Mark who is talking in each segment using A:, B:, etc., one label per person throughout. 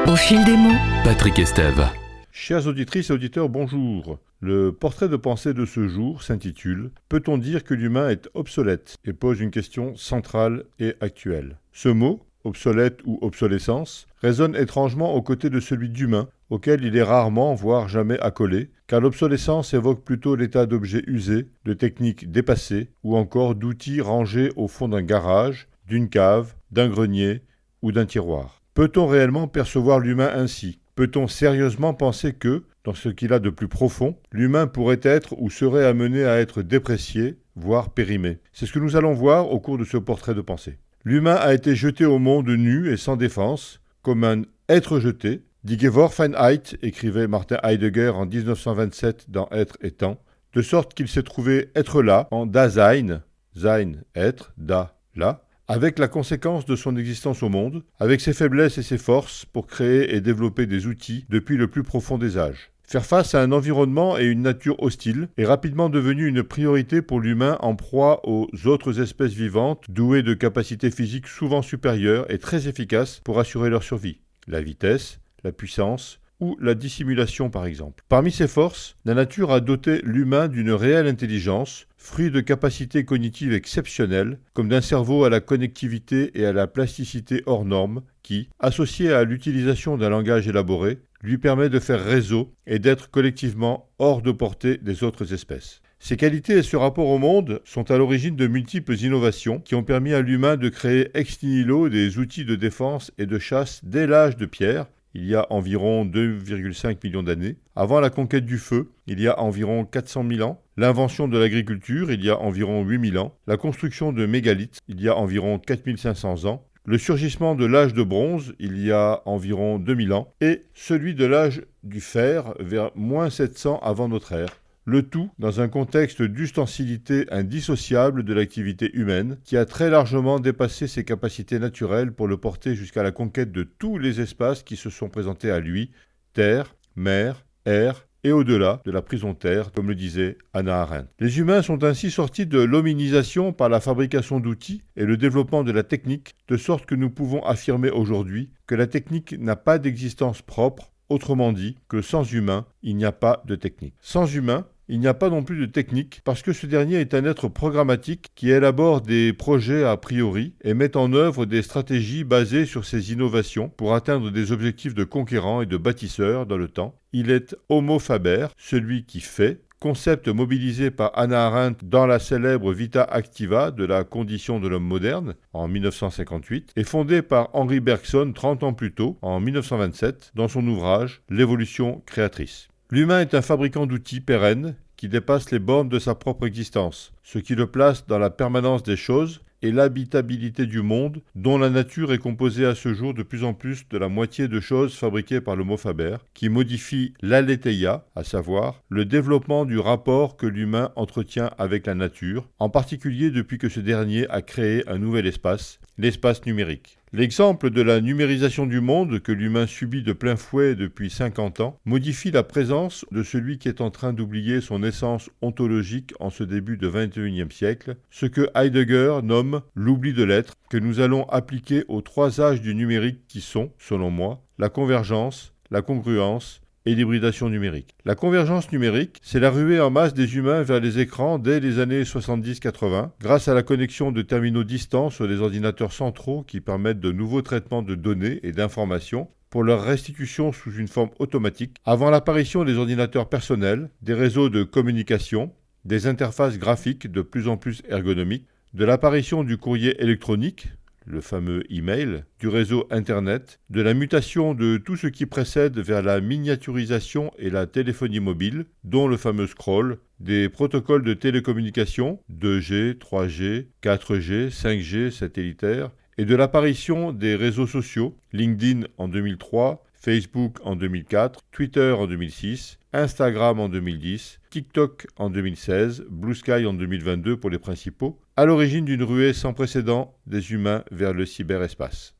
A: Au fil des mots,
B: Patrick Estève.
C: Chères auditrices et auditeurs, bonjour. Le portrait de pensée de ce jour s'intitule « Peut-on dire que l'humain est obsolète ?» et pose une question centrale et actuelle. Ce mot, obsolète ou obsolescence, résonne étrangement aux côtés de celui d'humain, auquel il est rarement, voire jamais accolé, car l'obsolescence évoque plutôt l'état d'objets usés, de techniques dépassées, ou encore d'outils rangés au fond d'un garage, d'une cave, d'un grenier ou d'un tiroir. Peut-on réellement percevoir l'humain ainsi ? Peut-on sérieusement penser que, dans ce qu'il a de plus profond, l'humain pourrait être ou serait amené à être déprécié, voire périmé ? C'est ce que nous allons voir au cours de ce portrait de pensée. L'humain a été jeté au monde nu et sans défense, comme un être jeté. Die Geworfenheit, écrivait Martin Heidegger en 1927 dans Être et Temps, de sorte qu'il s'est trouvé être là, en Dasein, sein, être, da, là, avec la conséquence de son existence au monde, avec ses faiblesses et ses forces pour créer et développer des outils depuis le plus profond des âges. Faire face à un environnement et une nature hostiles est rapidement devenu une priorité pour l'humain en proie aux autres espèces vivantes douées de capacités physiques souvent supérieures et très efficaces pour assurer leur survie. La vitesse, la puissance ou la dissimulation par exemple. Parmi ces forces, la nature a doté l'humain d'une réelle intelligence, fruit de capacités cognitives exceptionnelles, comme d'un cerveau à la connectivité et à la plasticité hors norme, qui, associée à l'utilisation d'un langage élaboré, lui permet de faire réseau et d'être collectivement hors de portée des autres espèces. Ces qualités et ce rapport au monde sont à l'origine de multiples innovations qui ont permis à l'humain de créer ex nihilo des outils de défense et de chasse dès l'âge de pierre, il y a environ 2,5 millions d'années, avant la conquête du feu, il y a environ 400 000 ans, l'invention de l'agriculture, il y a environ 8 000 ans, la construction de mégalithes, il y a environ 4 500 ans, le surgissement de l'âge de bronze, il y a environ 2000 ans, et celui de l'âge du fer, vers moins 700 avant notre ère. Le tout dans un contexte d'ustensilité indissociable de l'activité humaine qui a très largement dépassé ses capacités naturelles pour le porter jusqu'à la conquête de tous les espaces qui se sont présentés à lui, terre, mer, air et au-delà de la prison terre, comme le disait Hannah Arendt. Les humains sont ainsi sortis de l'hominisation par la fabrication d'outils et le développement de la technique, de sorte que nous pouvons affirmer aujourd'hui que la technique n'a pas d'existence propre, autrement dit que sans humain, il n'y a pas de technique. Sans humain, il n'y a pas non plus de technique parce que ce dernier est un être programmatique qui élabore des projets a priori et met en œuvre des stratégies basées sur ses innovations pour atteindre des objectifs de conquérant et de bâtisseur dans le temps. Il est homo faber, celui qui fait, concept mobilisé par Hannah Arendt dans la célèbre Vita Activa de la condition de l'homme moderne en 1958 et fondé par Henri Bergson 30 ans plus tôt, en 1927, dans son ouvrage L'évolution créatrice. L'humain est un fabricant d'outils pérennes qui dépasse les bornes de sa propre existence, ce qui le place dans la permanence des choses et l'habitabilité du monde, dont la nature est composée à ce jour de plus en plus de la moitié de choses fabriquées par l'homo faber, qui modifie l'aletheia, à savoir le développement du rapport que l'humain entretient avec la nature, en particulier depuis que ce dernier a créé un nouvel espace, l'espace numérique. L'exemple de la numérisation du monde que l'humain subit de plein fouet depuis 50 ans modifie la présence de celui qui est en train d'oublier son essence ontologique en ce début de XXIe siècle, ce que Heidegger nomme l'oubli de l'être, que nous allons appliquer aux trois âges du numérique qui sont, selon moi, la convergence, la congruence et l'hybridation numérique. La convergence numérique, c'est la ruée en masse des humains vers les écrans dès les années 70-80, grâce à la connexion de terminaux distants sur les ordinateurs centraux qui permettent de nouveaux traitements de données et d'informations pour leur restitution sous une forme automatique, avant l'apparition des ordinateurs personnels, des réseaux de communication, des interfaces graphiques de plus en plus ergonomiques, de l'apparition du courrier électronique, le fameux email, du réseau Internet, de la mutation de tout ce qui précède vers la miniaturisation et la téléphonie mobile, dont le fameux scroll, des protocoles de télécommunication, 2G, 3G, 4G, 5G satellitaires, et de l'apparition des réseaux sociaux, LinkedIn en 2003, Facebook en 2004, Twitter en 2006, Instagram en 2010, TikTok en 2016, Blue Sky en 2022 pour les principaux, à l'origine d'une ruée sans précédent des humains vers le cyberespace.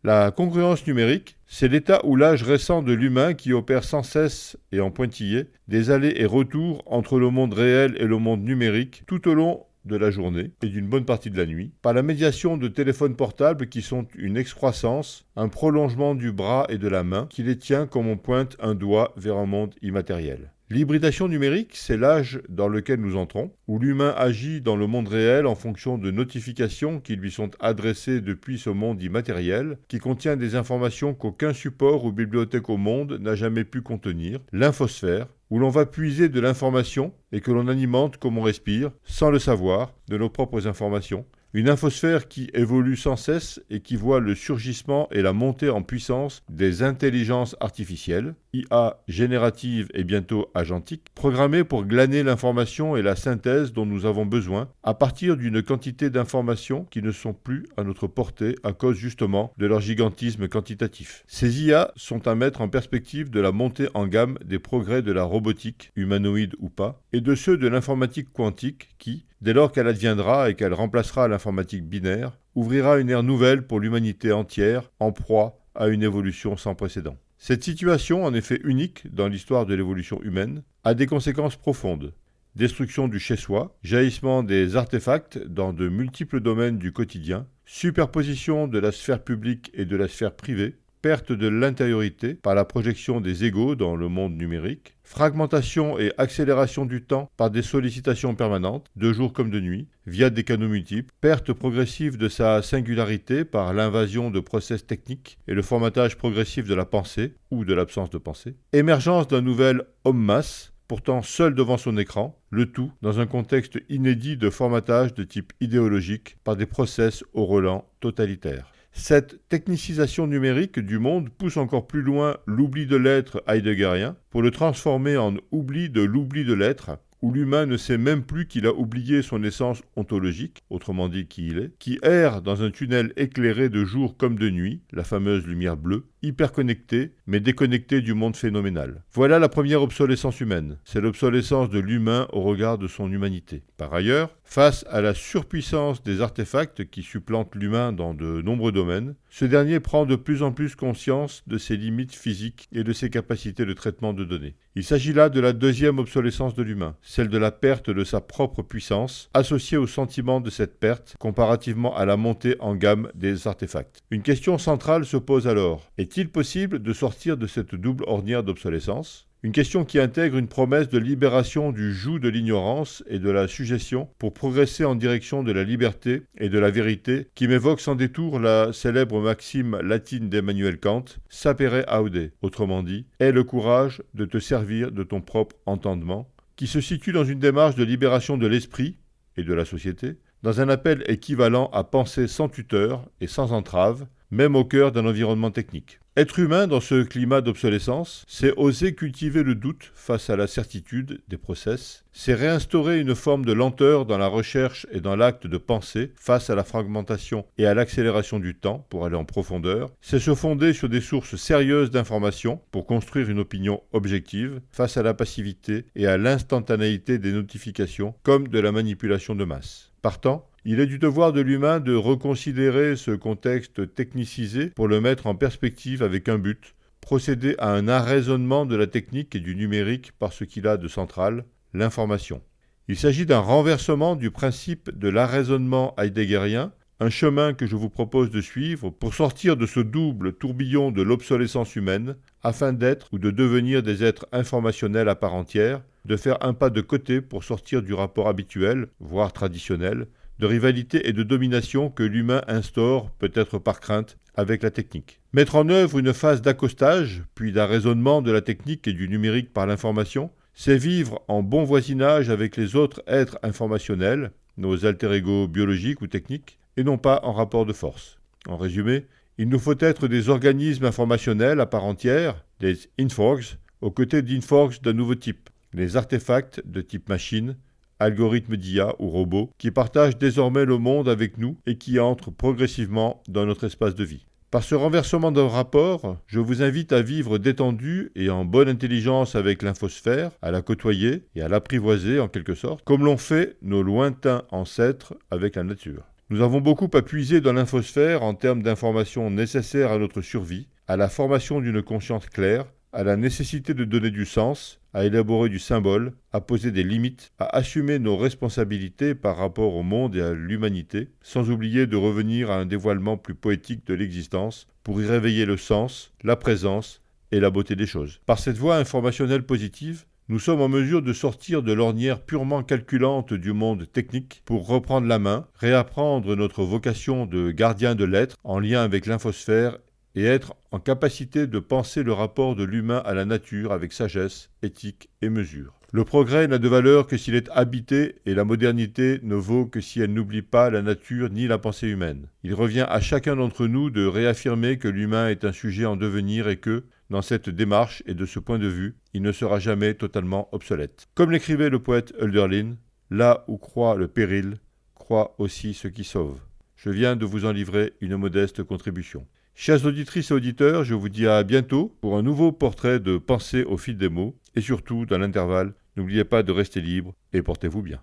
C: La congruence numérique, c'est l'état ou l'âge récent de l'humain qui opère sans cesse et en pointillé des allers et retours entre le monde réel et le monde numérique tout au long de la journée et d'une bonne partie de la nuit, par la médiation de téléphones portables qui sont une excroissance, un prolongement du bras et de la main qui les tient comme on pointe un doigt vers un monde immatériel. L'hybridation numérique, c'est l'âge dans lequel nous entrons, où l'humain agit dans le monde réel en fonction de notifications qui lui sont adressées depuis ce monde immatériel, qui contient des informations qu'aucun support ou bibliothèque au monde n'a jamais pu contenir, l'infosphère, où l'on va puiser de l'information et que l'on alimente comme on respire, sans le savoir, de nos propres informations. Une infosphère qui évolue sans cesse et qui voit le surgissement et la montée en puissance des intelligences artificielles, IA générative et bientôt agentique, programmées pour glaner l'information et la synthèse dont nous avons besoin à partir d'une quantité d'informations qui ne sont plus à notre portée à cause justement de leur gigantisme quantitatif. Ces IA sont à mettre en perspective de la montée en gamme des progrès de la robotique, humanoïde ou pas, et de ceux de l'informatique quantique qui, dès lors qu'elle adviendra et qu'elle remplacera l'informatique binaire, ouvrira une ère nouvelle pour l'humanité entière en proie à une évolution sans précédent. Cette situation, en effet unique dans l'histoire de l'évolution humaine, a des conséquences profondes. Destruction du chez-soi, jaillissement des artefacts dans de multiples domaines du quotidien, superposition de la sphère publique et de la sphère privée, perte de l'intériorité par la projection des égos dans le monde numérique, fragmentation et accélération du temps par des sollicitations permanentes, de jour comme de nuit, via des canaux multiples, perte progressive de sa singularité par l'invasion de process techniques et le formatage progressif de la pensée ou de l'absence de pensée, émergence d'un nouvel homme-masse, pourtant seul devant son écran, le tout dans un contexte inédit de formatage de type idéologique par des process au relent totalitaire. Cette technicisation numérique du monde pousse encore plus loin l'oubli de l'être heideggerien pour le transformer en oubli de l'oubli de l'être, où l'humain ne sait même plus qu'il a oublié son essence ontologique, autrement dit qui il est, qui erre dans un tunnel éclairé de jour comme de nuit, la fameuse lumière bleue, hyper connecté, mais déconnecté du monde phénoménal. Voilà la première obsolescence humaine. C'est l'obsolescence de l'humain au regard de son humanité. Par ailleurs, face à la surpuissance des artefacts qui supplantent l'humain dans de nombreux domaines, ce dernier prend de plus en plus conscience de ses limites physiques et de ses capacités de traitement de données. Il s'agit là de la deuxième obsolescence de l'humain, celle de la perte de sa propre puissance, associée au sentiment de cette perte comparativement à la montée en gamme des artefacts. Une question centrale se pose alors. Est-il possible de sortir de cette double ornière d'obsolescence ? Une question qui intègre une promesse de libération du joug de l'ignorance et de la suggestion pour progresser en direction de la liberté et de la vérité qui m'évoque sans détour la célèbre maxime latine d'Emmanuel Kant, « sapere aude », autrement dit, « aie le courage de te servir de ton propre entendement », qui se situe dans une démarche de libération de l'esprit et de la société, dans un appel équivalent à penser sans tuteur et sans entrave, même au cœur d'un environnement technique. Être humain dans ce climat d'obsolescence, c'est oser cultiver le doute face à la certitude des process, c'est réinstaurer une forme de lenteur dans la recherche et dans l'acte de penser face à la fragmentation et à l'accélération du temps pour aller en profondeur, c'est se fonder sur des sources sérieuses d'informations pour construire une opinion objective face à la passivité et à l'instantanéité des notifications comme de la manipulation de masse. Partant, il est du devoir de l'humain de reconsidérer ce contexte technicisé pour le mettre en perspective avec un but, procéder à un arraisonnement de la technique et du numérique par ce qu'il a de central, l'information. Il s'agit d'un renversement du principe de l'arraisonnement heideggerien, un chemin que je vous propose de suivre pour sortir de ce double tourbillon de l'obsolescence humaine afin d'être ou de devenir des êtres informationnels à part entière, de faire un pas de côté pour sortir du rapport habituel, voire traditionnel, de rivalité et de domination que l'humain instaure, peut-être par crainte, avec la technique. Mettre en œuvre une phase d'accostage, puis d'arraisonnement de la technique et du numérique par l'information, c'est vivre en bon voisinage avec les autres êtres informationnels, nos alter-ego biologiques ou techniques, et non pas en rapport de force. En résumé, il nous faut être des organismes informationnels à part entière, des inforgs, aux côtés d'inforgs d'un nouveau type, les artefacts de type machine, algorithmes d'IA ou robots, qui partagent désormais le monde avec nous et qui entrent progressivement dans notre espace de vie. Par ce renversement de rapport, je vous invite à vivre détendu et en bonne intelligence avec l'infosphère, à la côtoyer et à l'apprivoiser en quelque sorte, comme l'ont fait nos lointains ancêtres avec la nature. Nous avons beaucoup à puiser dans l'infosphère en termes d'informations nécessaires à notre survie, à la formation d'une conscience claire, à la nécessité de donner du sens, à élaborer du symbole, à poser des limites, à assumer nos responsabilités par rapport au monde et à l'humanité, sans oublier de revenir à un dévoilement plus poétique de l'existence pour y réveiller le sens, la présence et la beauté des choses. Par cette voie informationnelle positive, nous sommes en mesure de sortir de l'ornière purement calculante du monde technique pour reprendre la main, réapprendre notre vocation de gardien de l'être en lien avec l'infosphère et être en capacité de penser le rapport de l'humain à la nature avec sagesse, éthique et mesure. Le progrès n'a de valeur que s'il est habité et la modernité ne vaut que si elle n'oublie pas la nature ni la pensée humaine. Il revient à chacun d'entre nous de réaffirmer que l'humain est un sujet en devenir et que, dans cette démarche et de ce point de vue, il ne sera jamais totalement obsolète. Comme l'écrivait le poète Hölderlin, « Là où croit le péril, croit aussi ce qui sauve ». Je viens de vous en livrer une modeste contribution. Chères auditrices et auditeurs, je vous dis à bientôt pour un nouveau portrait de pensée au fil des mots. Et surtout, dans l'intervalle, n'oubliez pas de rester libre et portez-vous bien.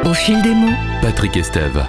A: Au fil des mots, Patrick Estève.